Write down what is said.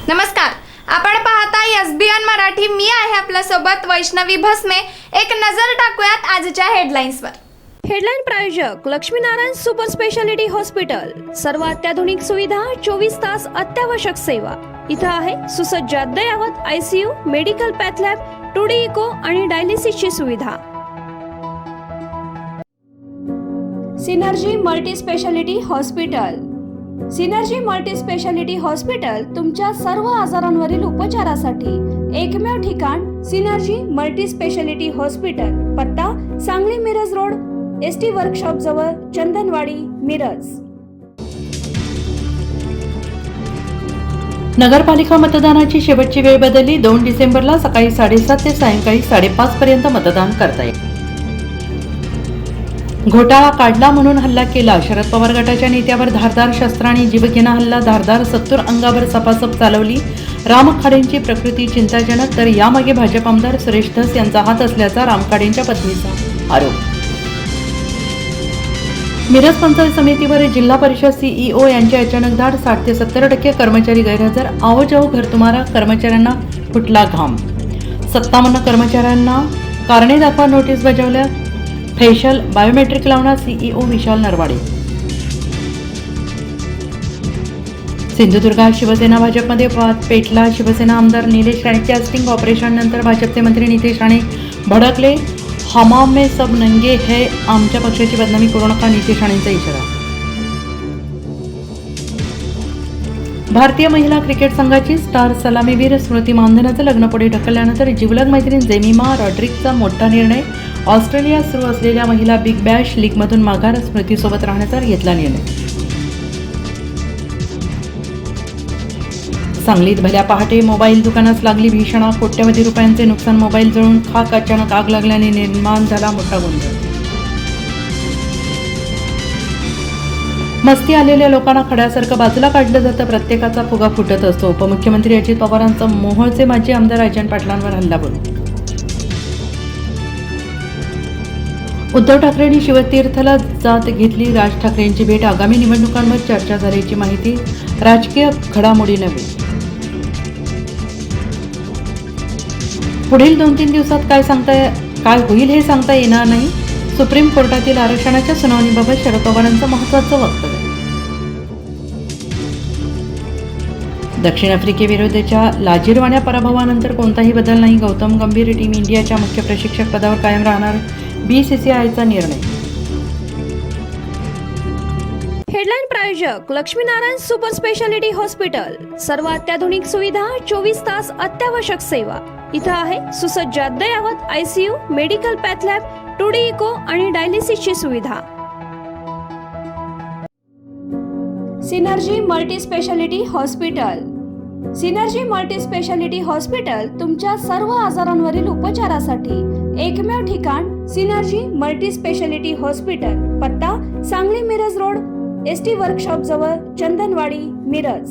नमस्कार, आपण पाहताय एसबीएन मराठी. मी आहे आपल्या सोबत वैष्णवी भस्मे. एक नजर टाकूयात आजच्या हेडलाईन्सवर. हेडलाईन प्रायोजक लक्ष्मीनारायण सुपर स्पेशालिटी हॉस्पिटल. सर्व अत्याधुनिक सुविधा, 24 तास अत्यावश्यक सेवा. इथं आहे सुसज्ज अद्ययावत ICU, medical path lab, 2D echo आणि डायलिसिसची सुविधा. Synergy multi speciality hospital. Synergy multi speciality hospital तुमच्या सर्व आजारांवरील उपचारासाठी एकमेव ठिकाण. Synergy multi speciality hospital. पत्ता Sangli Miraj road, ST workshop जवळ, चंदनवाडी, मिरज. नगरपालिका मतदानाची शेवटची वेळ बदलली. 2 डिसेंबरला सकाळी 7:30 ते सायंकाळी 5:30 पर्यंत मतदान करता येईल. घोटाळा काढला म्हणून हल्ला केला. शरद पवार गटाच्या नेत्यावर धारदार शस्त्रांनी जीवघेणा हल्ला. धारदार 70 अंगावर सपासप चालवली. राम खाडेंची प्रकृती चिंताजनक, तर यामागे भाजप आमदार सुरेश धस यांचा हात असल्याचा राम खाडेंच्या पत्नीचा आरोप. मिरज पंचायत समितीवर जिल्हा परिषद सीईओ यांची अचानक धाड. 60 ते 70% कर्मचारी गैरहजर. आओ जाओ घर तुम्हारा, कर्मचाऱ्यांना फुटला घाम. 57 कर्मचाऱ्यांना कारणे दाखवा नोटीस बजावल्या. फेशियल बायोमेट्रिक लावणार सीईओ विशाल नरवाडे. सिंधुदुर्गात शिवसेना भाजपमध्ये वाद पेटला. शिवसेना आमदार निलेश राणेच्या स्टिंग ऑपरेशन नंतर भाजपचे मंत्री नितेश राणे भडकले. हमाम में सब नंगे है, आमच्या पक्षाची बदनामी करू नका, नितेश राणेंचा इशारा. भारतीय महिला क्रिकेट संघाची स्टार सलामीवीर स्मृती मानधनाचं लग्न पुढे ढकलल्यानंतर जिवलग मैत्रीण जेमिमा रॉड्रिक्सचा मोठा निर्णय. ऑस्ट्रेलियात सुरू असलेल्या महिला बिग बॅश लीगमधून माघार. स्मृतीसोबत राहण्याचा घेतला निर्णय. सांगलीत भल्या पहाटे मोबाईल दुकानास लागली भीषण आग. कोट्यवधी रुपयांचे नुकसान. मोबाईल जळून खाक. अचानक आग लागल्याने निर्माण झाला मोठा गोंधळ. मस्ती आलेल्या लोकांना खड्यासारखं बाजूला काढलं जातं. प्रत्येकाचा फुगा फुटत असतो. उपमुख्यमंत्री अजित पवारांचा मोहोळचे माजी आमदार अजय पाटलांवर हल्लाबोल. उद्धव ठाकरेंनी शिवतीर्थला जात घेतली. राज ठाकरेंची भेट. आगामी निवडणुकांवर चर्चा झाल्याची माहिती. राजकीय घडामोडी नव्हे. पुढील 2-3 दिवसात काय होईल हे सांगता येणार नाही. सुप्रीम कोर्टातील आरक्षणाच्या सुनावणीबाबत शरद पवारांचं महत्त्वाचं वक्तव्य. दक्षिण आफ्रिकेविरुद्धच्या लाजिरवाण्या पराभवानंतर कोणताही बदल नाही. गौतम गंभीर टीम इंडियाच्या मुख्य प्रशिक्षक पदावर कायम राहणार. बीसीसीआयचा निर्णय. हेडलाईन प्रायोजक लक्ष्मीनारायण सुपर स्पेशालिटी हॉस्पिटल. सर्व अत्याधुनिक सुविधा, 24 तास अत्यावश्यक सेवा. इथं आहे सुसज्ज अद्ययावत ICU, medical path lab, 2D echo आणि डायलिसिसची सुविधा. Synergy multi speciality hospital. Synergy multi speciality hospital तुमच्या सर्व आजारांवरील उपचारासाठी एकमेव ठिकाण. Synergy multi speciality hospital. पत्ता Sangli Miraj road, ST workshop जवळ, चंदनवाडी, मिरज.